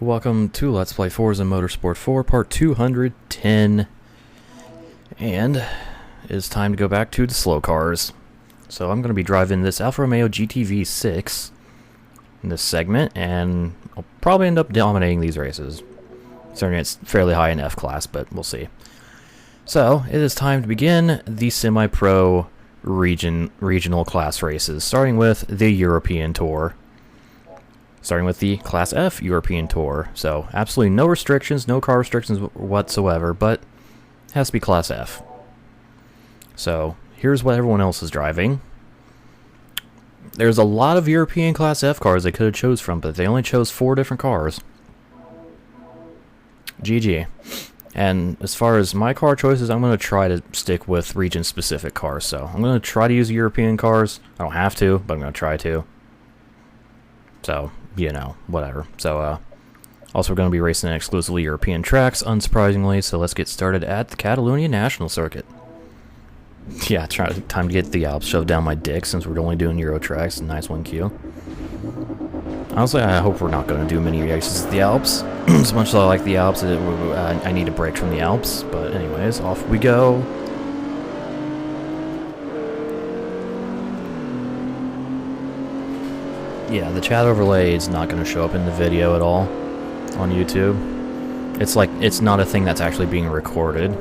Welcome to Let's Play Forza Motorsport 4, part 210. And it's time to go back to the slow cars. So I'm going to be driving this Alfa Romeo GTV6 in this segment, and I'll probably end up dominating these races. Certainly it's fairly high in F class, but we'll see. So, it is time to begin the semi-pro regional class races, starting with the European Tour. Starting with the Class F European Tour. So, absolutely no restrictions, no car restrictions whatsoever, but it has to be Class F. So, here's what everyone else is driving. There's a lot of European Class F cars they could have chose from, but they only chose 4 different cars. GG. And as far as my car choices, I'm going to try to stick with region-specific cars. So, I'm going to try to use European cars. I don't have to, but I'm going to try to. So, you know, whatever. So, also we're going to be racing in exclusively European tracks, unsurprisingly, so let's get started at the Catalunya National Circuit. Yeah, time to get the Alps shoved down my dick, since we're only doing Euro tracks. Nice 1Q. Honestly, I hope we're not going to do many races at the Alps. As much as I like the Alps, I need a break from the Alps. But anyways, off we go. Yeah, the chat overlay is not going to show up in the video at all on YouTube. It's not a thing that's actually being recorded.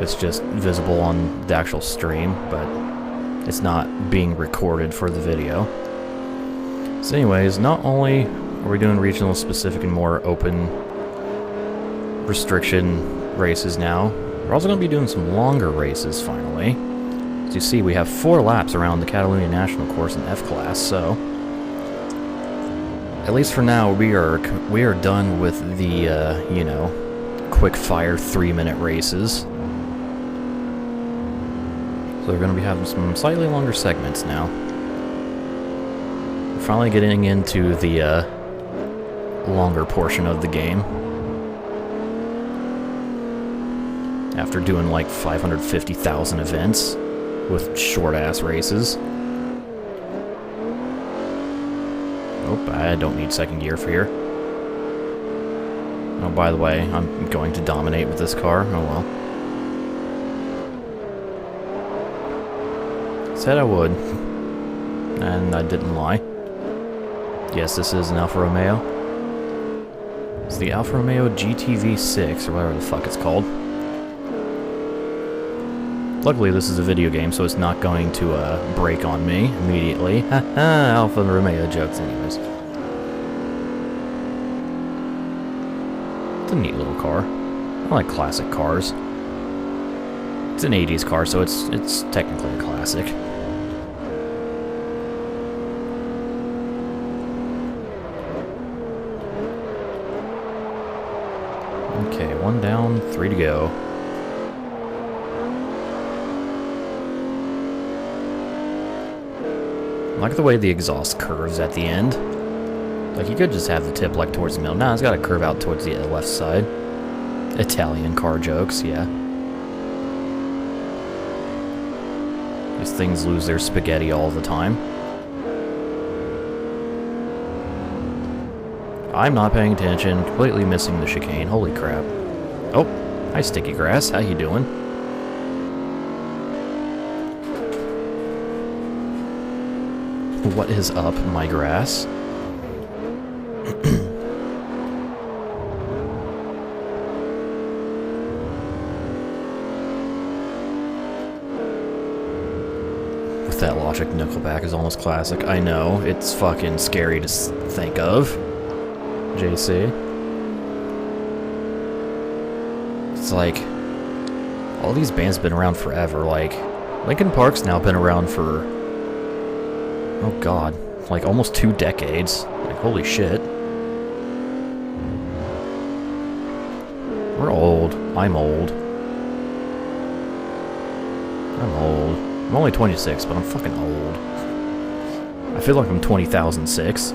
It's just visible on the actual stream, but it's not being recorded for the video. So anyways, not only are we doing regional specific and more open restriction races now, we're also going to be doing some longer races finally. As you see, we have 4 laps around the Catalunya National Course in F class, so at least for now we are done with the you know, quick fire 3-minute races. So we're going to be having some slightly longer segments now. We're finally getting into the longer portion of the game. After doing like 550,000 events with short-ass races. Oh, I don't need second gear for here. Oh, by the way, I'm going to dominate with this car. Oh well. Said I would. And I didn't lie. Yes, this is an Alfa Romeo. It's the Alfa Romeo GTV6, or whatever the fuck it's called. Luckily, this is a video game, so it's not going to break on me immediately. Haha, Alfa Romeo jokes anyways. It's a neat little car. I like classic cars. It's an 80s car, so it's technically a classic. Okay, 1 down, 3 to go. I like the way the exhaust curves at the end. Like, you could just have the tip like towards the middle. Nah, it's got to curve out towards the left side. Italian car jokes, yeah. These things lose their spaghetti all the time. I'm not paying attention, completely missing the chicane. Holy crap. Oh, hi Sticky Grass, how you doing? What is up, my grass? With that logic, Nickelback is almost classic. I know, it's fucking scary to think of. JC. It's like, all these bands have been around forever. Like, Linkin Park's now been around for, oh god, like almost 2 decades. Like, holy shit. We're old. I'm old. I'm old. I'm only 26, but I'm fucking old. I feel like I'm 20,006.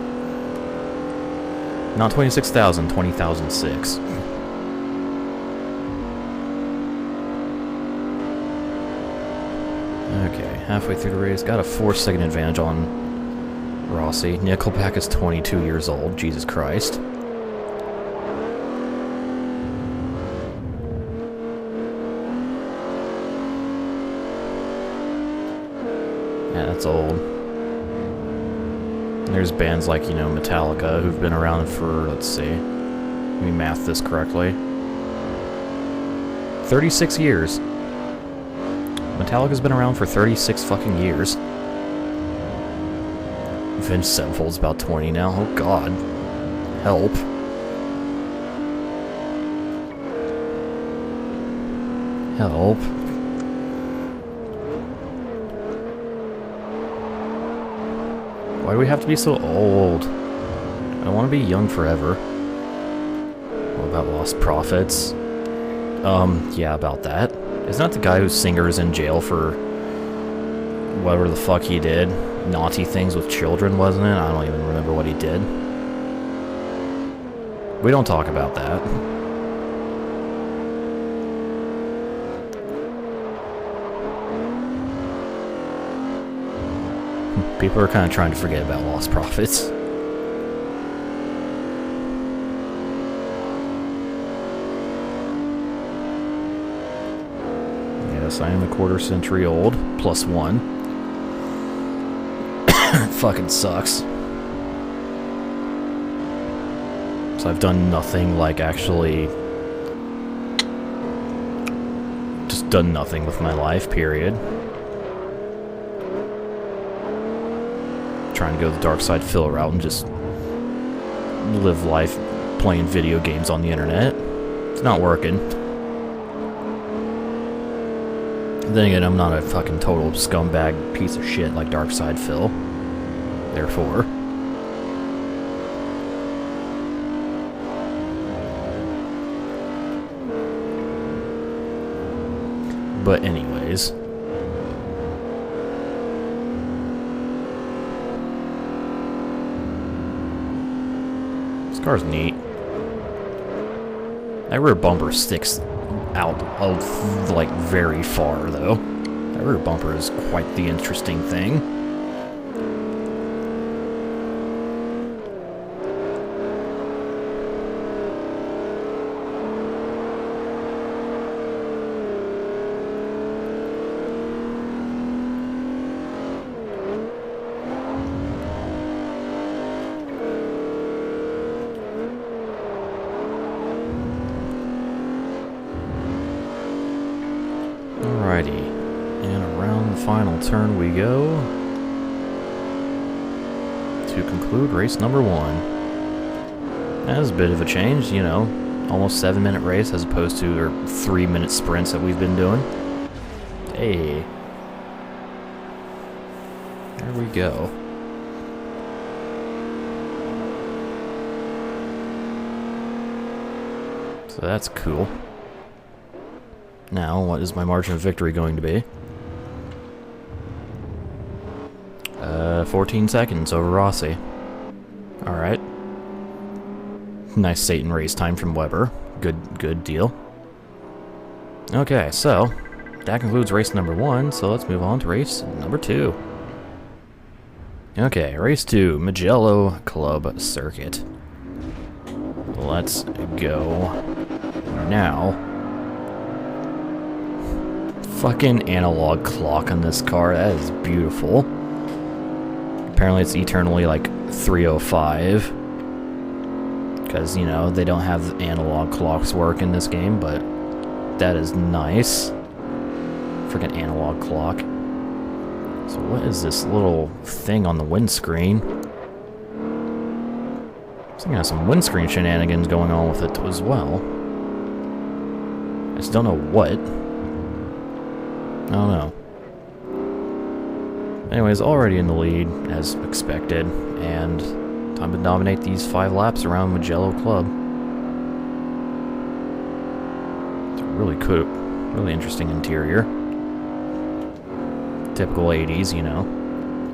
Not 26,000, 20,006. Okay, halfway through the race. Got a 4-second advantage on Rossi. Nickelback is 22 years old. Jesus Christ. Yeah, that's old. And there's bands like, you know, Metallica, who've been around for, let's see, let me math this correctly, 36 years. Metallica's been around for 36 fucking years. Avenged Sevenfold's about 20 now. Oh god. Help. Help. Why do we have to be so old? I want to be young forever. What about Lost Prophets? Yeah, about that. Isn't that the guy whose singer is in jail for whatever the fuck he did? Naughty things with children, wasn't it? I don't even remember what he did. We don't talk about that. People are kind of trying to forget about Lost Prophets. Yes, I am a quarter century old, plus one. Fucking sucks. So I've done nothing, like, actually... just done nothing with my life, period. Trying to go the dark side Phil route and just live life playing video games on the internet. It's not working. Then again, I'm not a fucking total scumbag piece of shit like Dark Side Phil. Therefore. But anyways. This car's neat. That rear bumper sticks out of, like, very far, though. That rear bumper is quite the interesting thing. Alrighty, and around the final turn we go to conclude race number 1. That was a bit of a change, you know, almost 7-minute race as opposed to our 3-minute sprints that we've been doing. Hey, there we go. So that's cool. Now, what is my margin of victory going to be? 14 seconds over Rossi. Alright. Nice Satan race time from Weber. Good deal. Okay, so that concludes race number 1, so let's move on to race number 2. Okay, race 2, Mugello Club Circuit. Let's go. Now, fucking analog clock on this car, that is beautiful. Apparently it's eternally like 305. Because, you know, they don't have analog clocks work in this game, but that is nice. Freaking analog clock. So what is this little thing on the windscreen? I think I have some windscreen shenanigans going on with it as well. I just don't know what. I don't know. Anyways, already in the lead, as expected, and time to dominate these 5 laps around Mugello Club. It's a really cool, really interesting interior. Typical 80s, you know.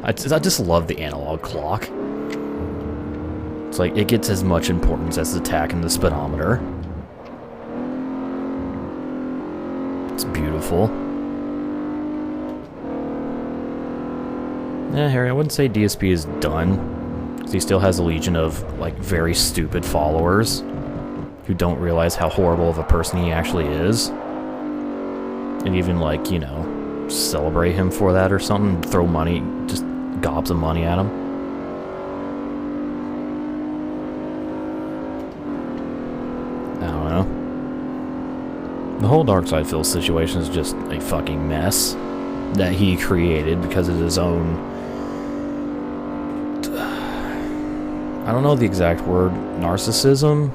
I just love the analog clock. It's like, it gets as much importance as the tach and the speedometer. It's beautiful. Yeah, Harry, I wouldn't say DSP is done, because he still has a legion of, like, very stupid followers who don't realize how horrible of a person he actually is. And even, like, you know, celebrate him for that or something, throw money, just gobs of money at him. I don't know. The whole Dark Side Phil situation is just a fucking mess that he created because of his own... I don't know the exact word. Narcissism?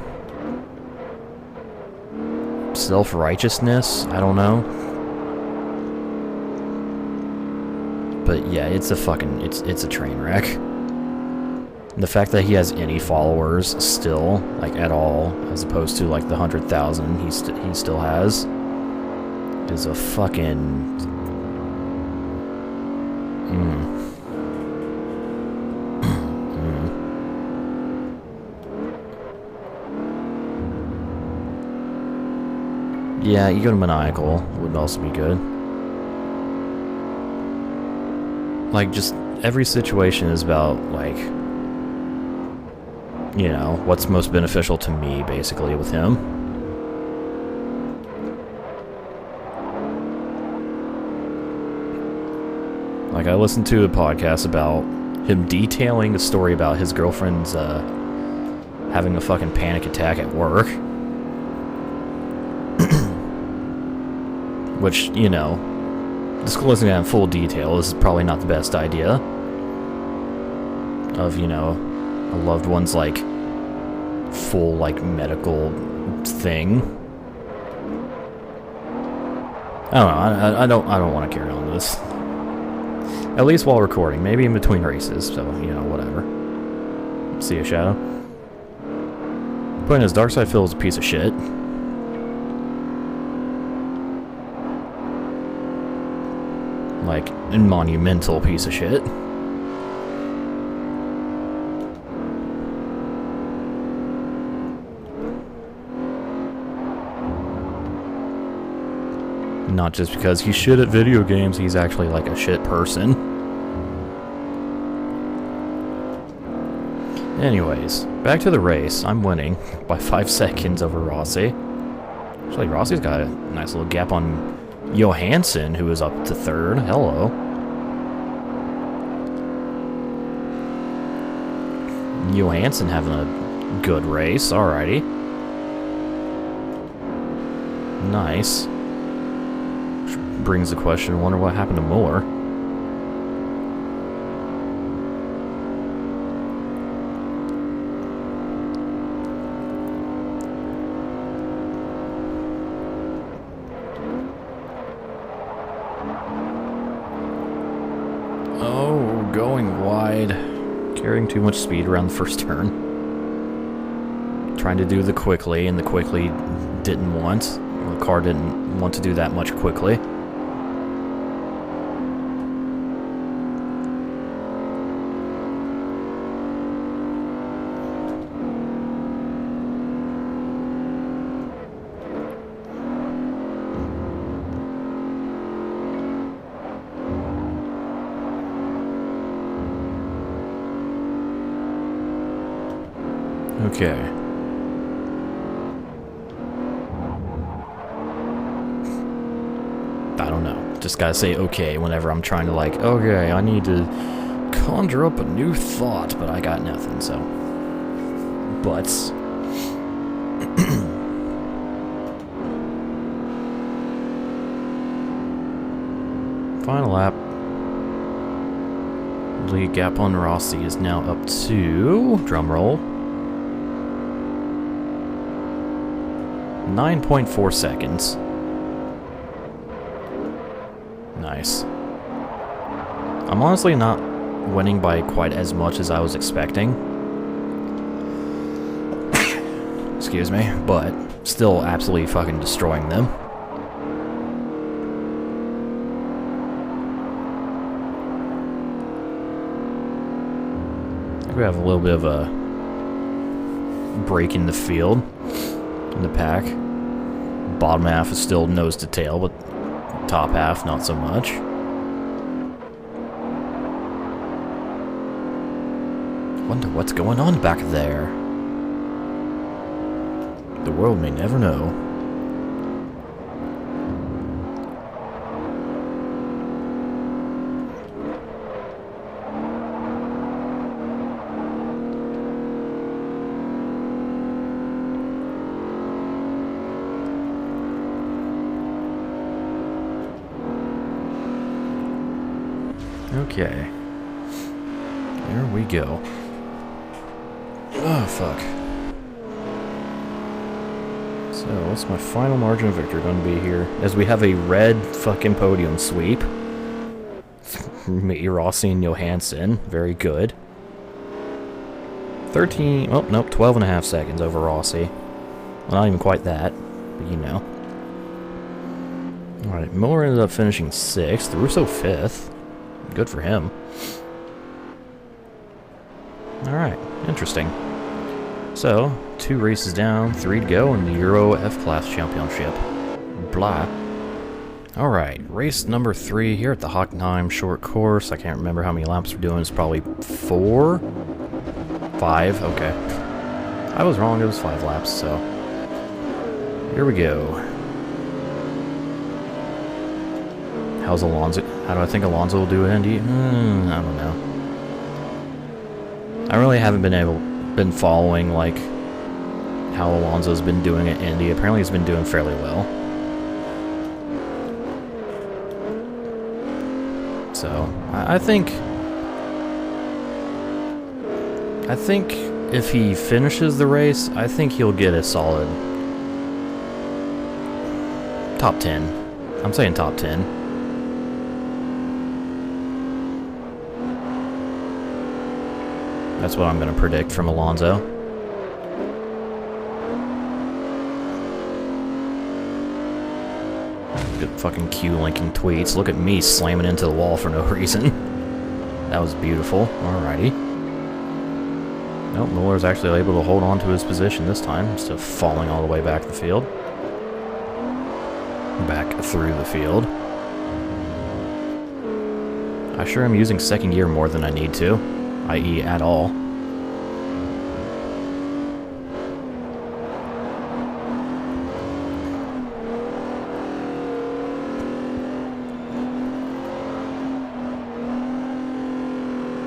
Self-righteousness? I don't know. But yeah, it's a fucking... It's a train wreck. And the fact that he has any followers still, like at all, as opposed to like the 100,000 he still has, is a fucking... Yeah, egomaniacal would also be good. Like, just every situation is about, like, you know, what's most beneficial to me, basically, with him. Like, I listened to a podcast about him detailing a story about his girlfriend's, having a fucking panic attack at work. Which, you know, disclosing that in full detail is probably not the best idea. Of, you know, a loved one's, like, full, like, medical thing. I don't know. I don't want to carry on with this. At least while recording. Maybe in between races. So, you know, whatever. See a shadow. Point is, Darkside Phil is a piece of shit. Like, a monumental piece of shit. Not just because he's shit at video games, he's actually like a shit person. Anyways, back to the race. I'm winning by 5 seconds over Rossi. Actually, Rossi's got a nice little gap on Johansson, who is up to third. Hello. Johansson having a good race. Alrighty. Nice. Which brings the question, I wonder what happened to Muller. Going wide, carrying too much speed around the first turn. Trying to do the quickly, and the quickly didn't want. The car didn't want to do that much quickly. Okay. I don't know. Just gotta say okay whenever I'm trying to, like, okay, I need to conjure up a new thought, but I got nothing, so. Butts. Final lap. Lead gap on Rossi is now up to, drumroll, 9.4 seconds. Nice. I'm honestly not winning by quite as much as I was expecting. Excuse me, but still absolutely fucking destroying them. I think we have a little bit of a break in the field. In the pack. Bottom half is still nose to tail, but top half not so much. Wonder what's going on back there. The world may never know. Okay. There we go. Oh, fuck. So, what's my final margin of victory going to be here? As we have a red fucking podium sweep. Me, Rossi, and Johansson. Very good. 13... Oh, nope. 12.5 seconds over Rossi. Well, not even quite that. But you know. Alright, Miller ended up finishing 6th. Russo 5th. Good for him. Alright, interesting. So, 2 races down, 3 to go in the Euro F-Class Championship. Blah. Alright, race number 3 here at the Hockenheim short course. I can't remember how many laps we're doing. It's probably 4? 5? Okay. I was wrong, it was 5 laps, so... Here we go. How's Alonso? How do I think Alonso will do at Indy? I don't know. I really haven't been following, like, how Alonso's been doing at Indy. Apparently he's been doing fairly well. So, I think if he finishes the race, I think he'll get a solid top 10. I'm saying top 10. That's what I'm going to predict from Alonso. Good fucking Q-linking tweets. Look at me slamming into the wall for no reason. That was beautiful. Alrighty. Nope, Miller's actually able to hold on to his position this time, instead of falling all the way back the field. Back through the field. I sure am using second gear more than I need to. I.e. at all.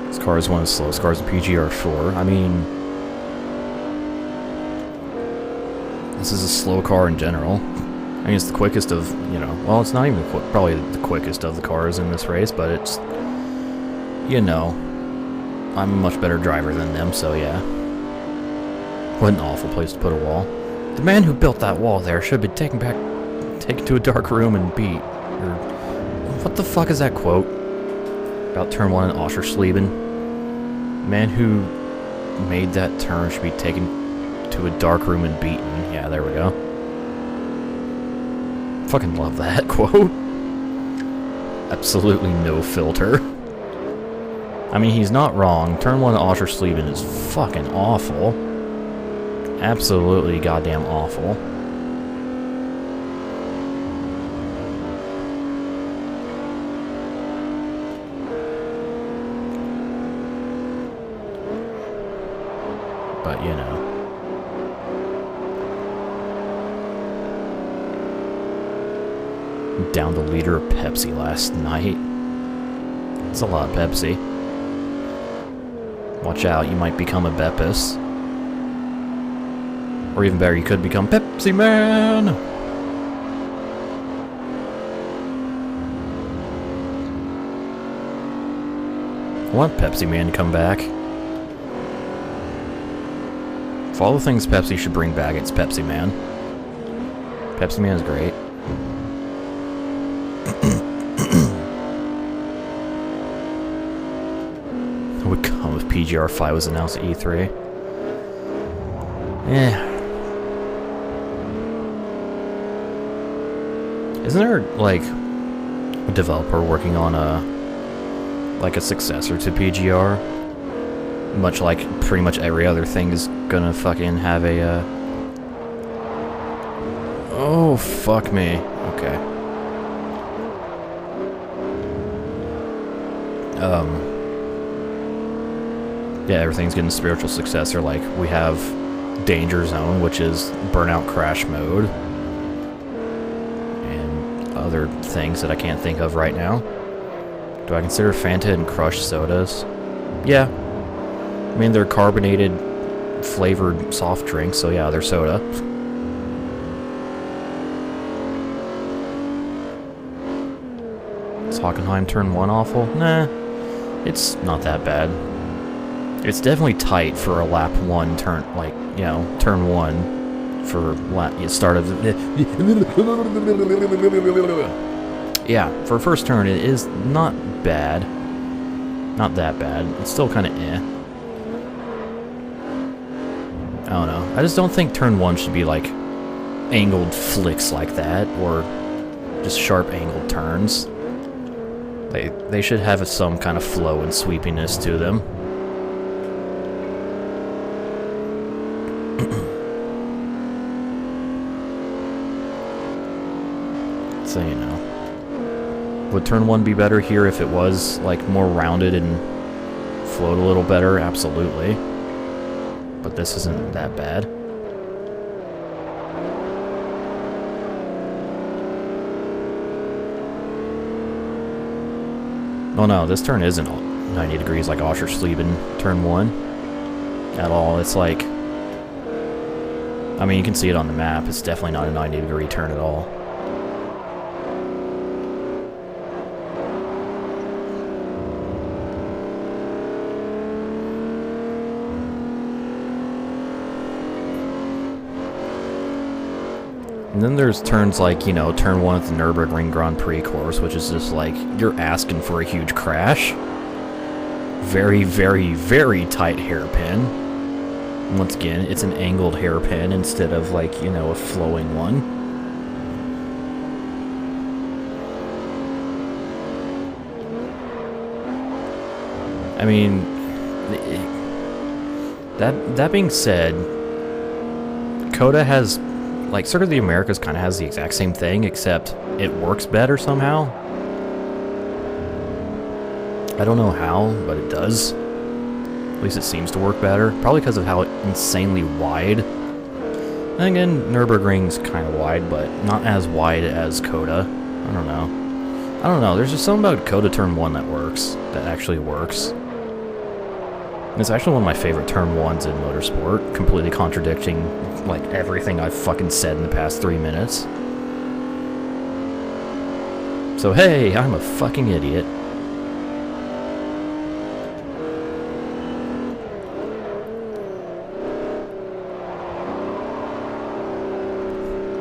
This car is one of the slowest cars in PGR4. I mean, this is a slow car in general. I mean, it's the quickest of, you know, well, it's not even probably the quickest of the cars in this race, but it's, you know, I'm a much better driver than them, so yeah. What an awful place to put a wall. The man who built that wall there should be taken to a dark room and beat. Or, what the fuck is that quote? About turn 1 in Oschersleben? The man who made that turn should be taken to a dark room and beaten. Yeah, there we go. Fucking love that quote. Absolutely no filter. I mean, he's not wrong. Turn 1 Oschersleben is fucking awful. Absolutely goddamn awful. But, you know. Down the liter of Pepsi last night. It's a lot of Pepsi. Watch out, you might become a Beppis. Or even better, you could become Pepsi Man! I want Pepsi Man to come back. For all the things Pepsi should bring back, it's Pepsi Man. Pepsi Man is great. Would come if PGR5 was announced at E3. Isn't there, like, a developer working on a successor to PGR? Much like pretty much every other thing is gonna fucking have a, Oh, fuck me. Okay. Yeah, everything's getting a spiritual successor. Like, we have Danger Zone, which is Burnout Crash Mode. And other things that I can't think of right now. Do I consider Fanta and Crush sodas? Yeah. I mean, they're carbonated, flavored soft drinks, so yeah, they're soda. Is Hockenheim turn 1 awful? Nah. It's not that bad. It's definitely tight for a lap 1 turn, like, you know, turn 1 for start of the... Yeah, for a first turn, it is not bad. Not that bad. It's still kind of eh. I don't know. I just don't think turn 1 should be, like, angled flicks like that, or just sharp angled turns. They should have some kind of flow and sweepiness to them. So, you know. Would turn 1 be better here if it was, like, more rounded and flowed a little better? Absolutely. But this isn't that bad. Oh no, this turn isn't 90 degrees like Oschersleben turn 1 at all. It's like, I mean, you can see it on the map. It's definitely not a 90 degree turn at all. And then there's turns like, you know, turn 1 at the Nurburgring Grand Prix course, which is just like, you're asking for a huge crash. Very, very, very tight hairpin. Once again, it's an angled hairpin instead of, like, you know, a flowing one. I mean, that being said, Coda has... Like, Circuit of the Americas kind of has the exact same thing, except it works better somehow. I don't know how, but it does. At least it seems to work better. Probably because of how insanely wide. And again, Nürburgring's kind of wide, but not as wide as Coda. I don't know. I don't know. There's just something about Coda Turn 1 that works. That actually works. It's actually one of my favorite turn 1s in motorsport, completely contradicting, like, everything I've fucking said in the past 3 minutes. So hey, I'm a fucking idiot.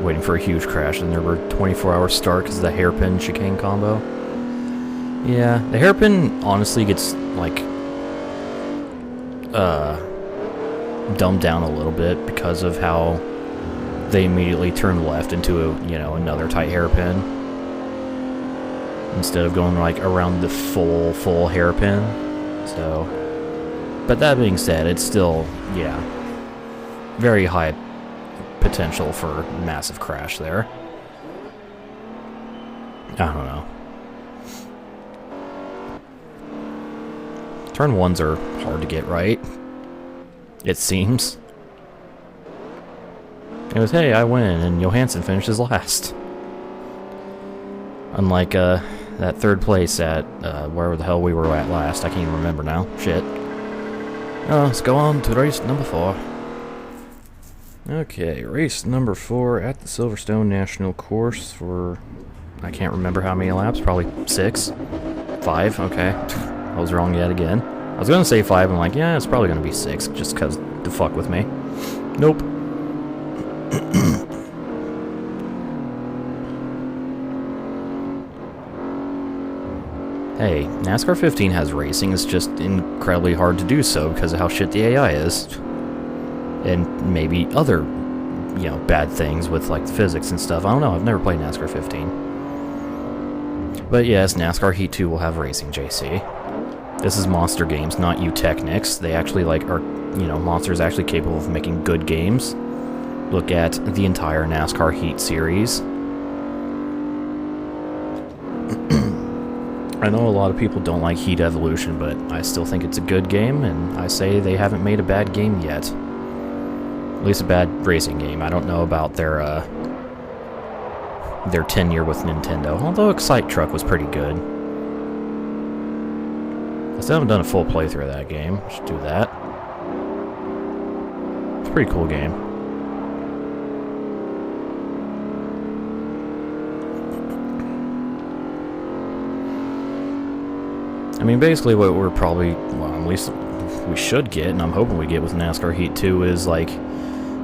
Waiting for a huge crash in there, 24-hour start because of the hairpin chicane combo. Yeah, the hairpin honestly gets, like... dumbed down a little bit because of how they immediately turn left into a, you know, another tight hairpin instead of going like around the full hairpin. So, but that being said, it's still, yeah, very high potential for massive crash there. I don't know. Turn 1s are hard to get right. It seems. It was, hey, I win, and Johansson finishes last. Unlike that third place at wherever the hell we were at last. I can't even remember now. Shit. Let's go on to race number 4. Okay, race number 4 at the Silverstone National Course for, I can't remember how many laps, probably 6? 5? Okay. I was wrong yet again. I was gonna say 5, I'm like, yeah, it's probably gonna be 6, just cause to fuck with me. Nope. Hey, NASCAR 15 has racing, it's just incredibly hard to do so because of how shit the AI is. And maybe other, you know, bad things with, like, the physics and stuff. I don't know, I've never played NASCAR 15. But yes, NASCAR Heat 2 will have racing, JC. This is Monster Games, not you Technics. They actually, like, are, you know, Monster is actually capable of making good games. Look at the entire NASCAR Heat series. I know a lot of people don't like Heat Evolution, but I still think it's a good game, and I say they haven't made a bad game yet. At least a bad racing game. I don't know about their tenure with Nintendo, although Excite Truck was pretty good. I still haven't done a full playthrough of that game. I should do that. It's a pretty cool game. I mean, basically what we're probably, well, at least we should get, and I'm hoping we get with NASCAR Heat 2, is, like,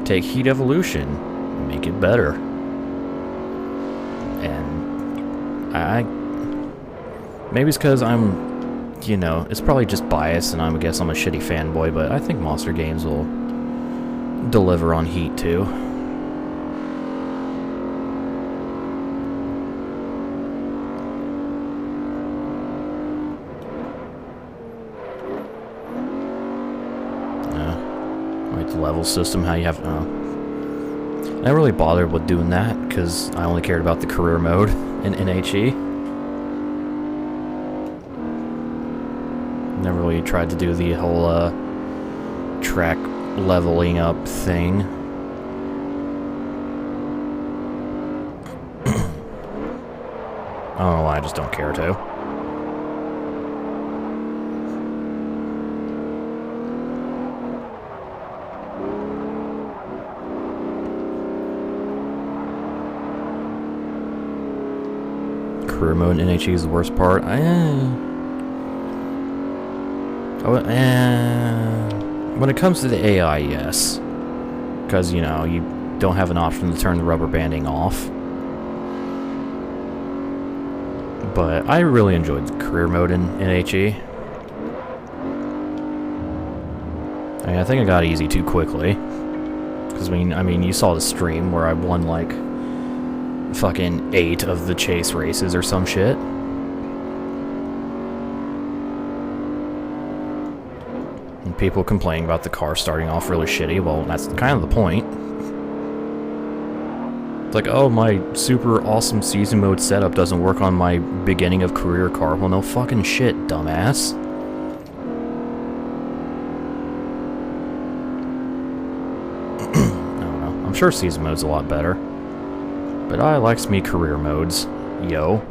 take Heat Evolution, make it better. And maybe it's because I'm, you know, it's probably just bias, and I guess I'm a shitty fanboy, but I think Monster Games will deliver on Heat 2. Level system, how you have I never really bothered with doing that because I only cared about the career mode in NHE. Never really tried to do the whole track leveling up thing. I don't know why, I just don't care to. Career mode in NHE is the worst part. When it comes to the AI, yes. Because, you know, you don't have an option to turn the rubber banding off. But I really enjoyed the career mode in NHE. I think I got easy too quickly. Because, I mean, you saw the stream where I won, like, fucking 8 of the chase races or some shit. And people complaining about the car starting off really shitty. Well, that's kind of the point. It's like, oh, my super awesome season mode setup doesn't work on my beginning of career car. Well, no fucking shit, dumbass. I don't know. I'm sure season mode's a lot better. But I likes me career modes, yo.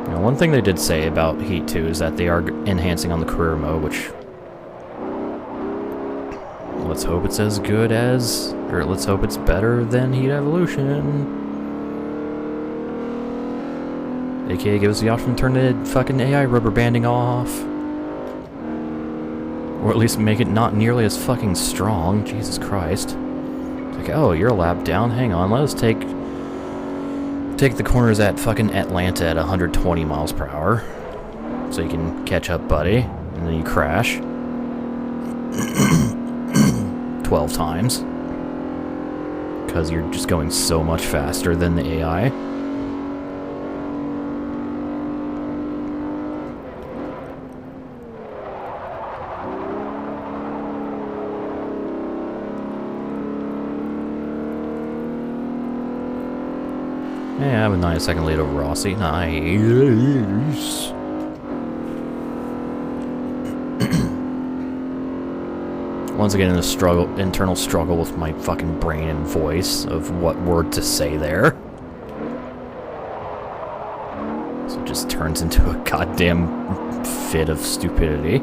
Now, one thing they did say about Heat 2 is that they are enhancing on the career mode, which... let's hope it's as good as... or let's hope it's better than Heat Evolution. AKA give us the option to turn the fucking AI rubber banding off. Or at least make it not nearly as fucking strong. Jesus Christ. Like, oh, you're a lap down. Hang on, let us take the corners at fucking Atlanta at 120 miles per hour. So you can catch up, buddy. And then you crash. 12 times. Because you're just going so much faster than the AI. Yeah, I have a 9-second lead over Rossi. Nice. Once again, in a internal struggle with my fucking brain and voice of what word to say there. So it just turns into a goddamn fit of stupidity.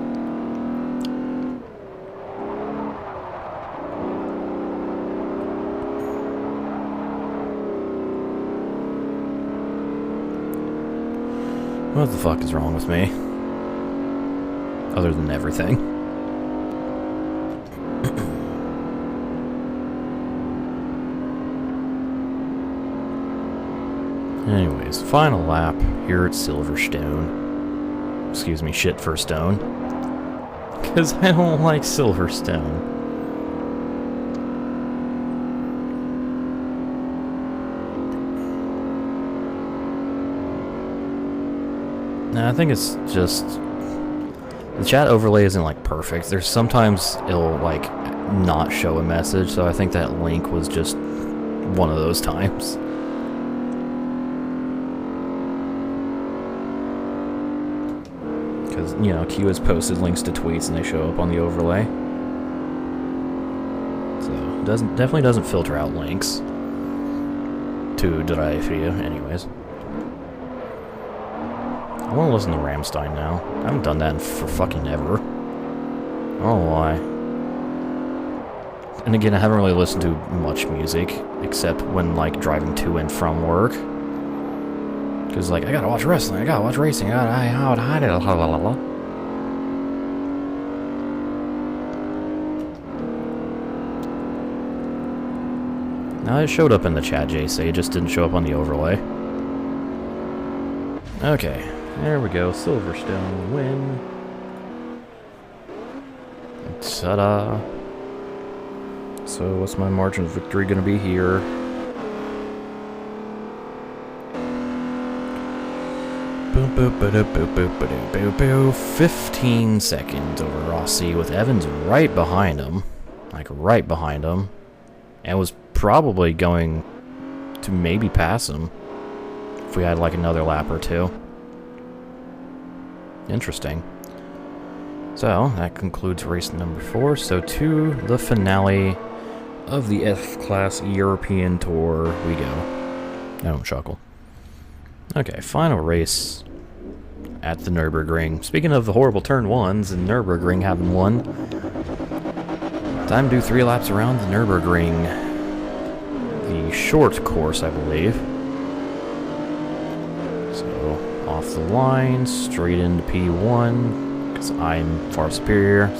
What the fuck is wrong with me? Other than everything. Anyways, final lap here at Silverstone. Excuse me, Shitverstone. Because I don't like Silverstone. I think it's just... the chat overlay isn't, like, perfect. There's sometimes it'll, like, not show a message, so I think that link was just one of those times. Because, you know, Q has posted links to tweets and they show up on the overlay. So, it definitely doesn't filter out links to Drive-Via, anyways. I want to listen to Rammstein now. I haven't done that for fucking ever. I don't know why. And again, I haven't really listened to much music, except when, like, driving to and from work. Because, like, I gotta watch wrestling, I gotta watch racing, I gotta hide it, Now, it showed up in the chat, JC, it just didn't show up on the overlay. Okay, there we go, Silverstone win. Ta-da! So, what's my margin of victory gonna be here? Boop, boop, ba-doop, boop, boop, ba-doop, boop, boop. 15 seconds over Rossi, with Evans right behind him. Like, right behind him. And was probably going to maybe pass him if we had, like, another lap or two. Interesting. So, that concludes race number 4. So, to the finale of the F-Class European Tour we go. I don't chuckle. Okay, final race at the Nurburgring. Speaking of the horrible turn 1s and Nurburgring having one, time to do 3 laps around the Nurburgring. The short course, I believe. So, off the line, straight into P1, because I'm far superior.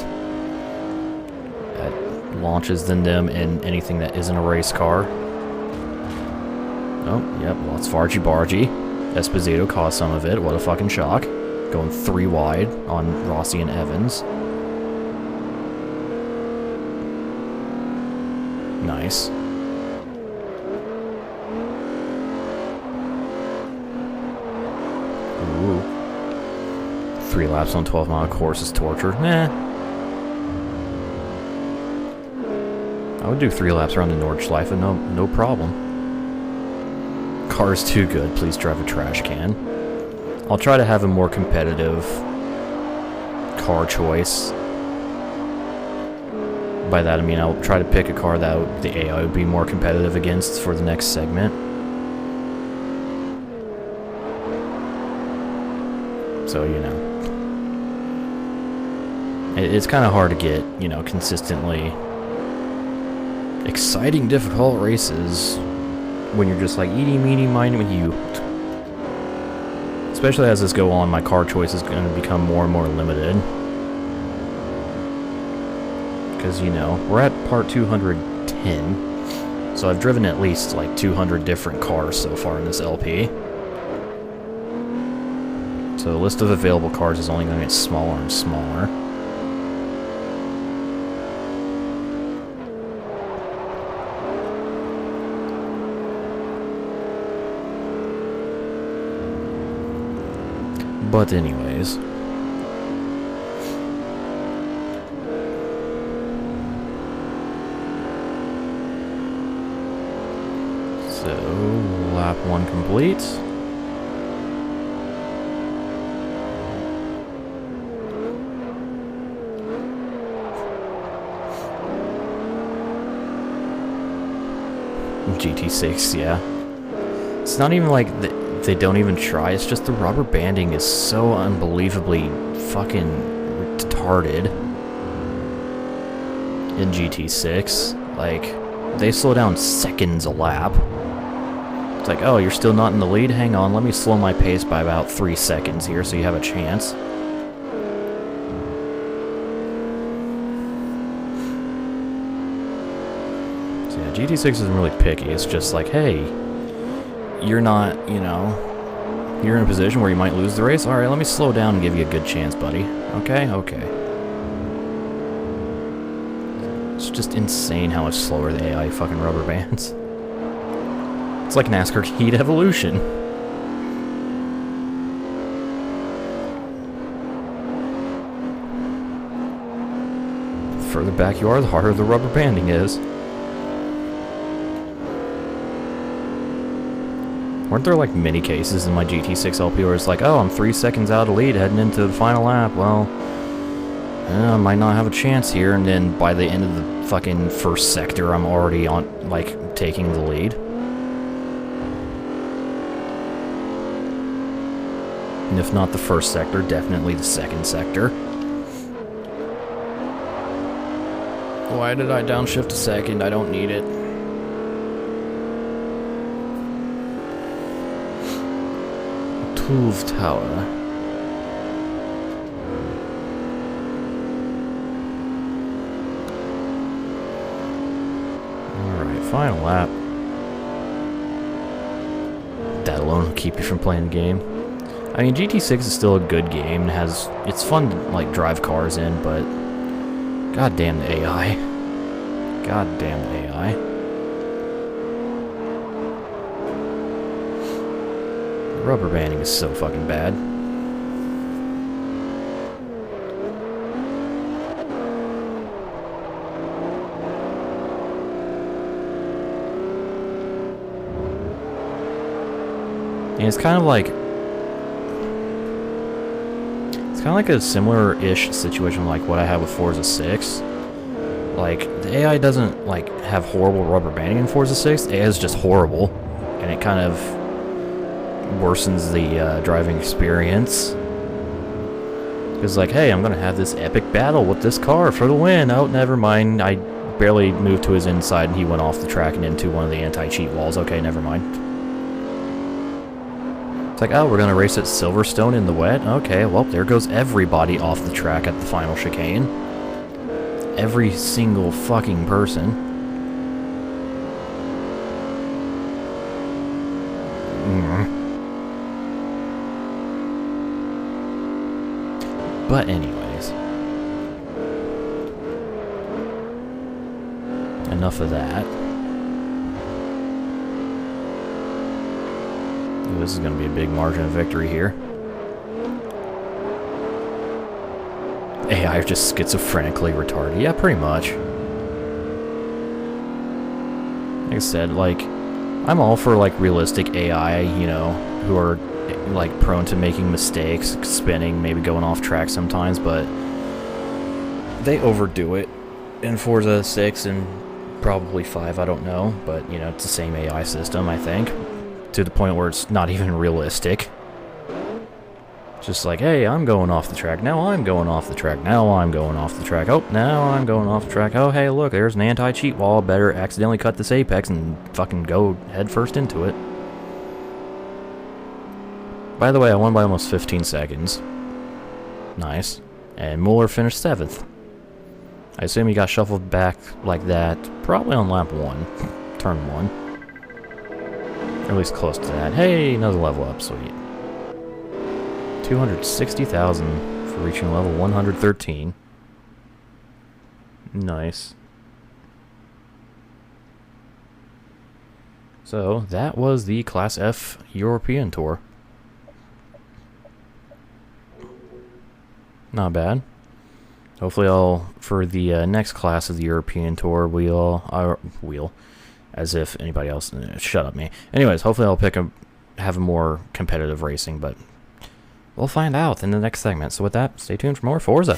That launches them in anything that isn't a race car. Oh, yep, lots of argy-bargy. Esposito caused some of it. What a fucking shock. Going 3 wide on Rossi and Evans. Nice. Ooh. 3 laps on 12-mile course is torture. Nah. I would do 3 laps around the Nordschleife, no problem. Car's too good, please drive a trash can. I'll try to have a more competitive car choice. By that I mean I'll try to pick a car that the AI would be more competitive against for the next segment. So, you know. It's kind of hard to get, you know, consistently exciting, difficult races when you're just like eaty, meeny, miny, you. Especially as this go on, my car choice is going to become more and more limited. Because, you know, we're at part 210. So I've driven at least like 200 different cars so far in this LP. So the list of available cars is only going to get smaller and smaller. But anyways, so lap 1 complete. GT6, yeah. It's not even like they don't even try, it's just the rubber banding is so unbelievably fucking retarded in GT6. Like, they slow down seconds a lap. It's like, oh, you're still not in the lead? Hang on, let me slow my pace by about 3 seconds here so you have a chance. So yeah, GT6 isn't really picky, it's just like, hey, you're not, you know, you're in a position where you might lose the race. Alright, let me slow down and give you a good chance, buddy. Okay? Okay. It's just insane how much slower the AI fucking rubber bands. It's like NASCAR Heat Evolution. The further back you are, the harder the rubber banding is. Weren't there like many cases in my GT6 LP where it's like, oh, I'm 3 seconds out of lead heading into the final lap, well, I might not have a chance here, and then by the end of the fucking first sector, I'm already on, like, taking the lead. And if not the first sector, definitely the second sector. Why did I downshift a second? I don't need it. Move tower. Alright, final lap. That alone will keep you from playing the game. I mean, GT6 is still a good game. It's fun to, like, drive cars in, but god damn the AI. God damn the AI. The rubber banding is so fucking bad. And it's kind of like a similar-ish situation like what I had with Forza 6. Like, the AI doesn't, like, have horrible rubber banding in Forza 6. The AI is just horrible. And it kind of worsens the driving experience. Because, like, hey, I'm going to have this epic battle with this car for the win. Oh, never mind. I barely moved to his inside and he went off the track and into one of the anti-cheat walls. Okay, never mind. It's like, oh, we're going to race at Silverstone in the wet? Okay, well, there goes everybody off the track at the final chicane. Every single fucking person. But anyways. Enough of that. Ooh, this is going to be a big margin of victory here. AI are just schizophrenically retarded. Yeah, pretty much. Like I said, like, I'm all for, like, realistic AI, you know, who are, like, prone to making mistakes, spinning, maybe going off track sometimes, but they overdo it in Forza 6 and probably 5, I don't know, but, you know, it's the same AI system, I think, to the point where it's not even realistic. Just like, hey, I'm going off the track. Now I'm going off the track. Now I'm going off the track. Oh, now I'm going off the track. Oh, hey, look, there's an anti-cheat wall. Better accidentally cut this apex and fucking go head first into it. By the way, I won by almost 15 seconds. Nice. And Mueller finished 7th. I assume he got shuffled back like that, probably on lap 1. Turn 1. Or at least close to that. Hey, another level up, sweet. 260,000 for reaching level 113. Nice. So, that was the Class F European Tour. Not bad. Hopefully for the next class of the European Tour, as if anybody else, shut up me. Anyways, hopefully I'll have a more competitive racing, but we'll find out in the next segment. So with that, stay tuned for more Forza.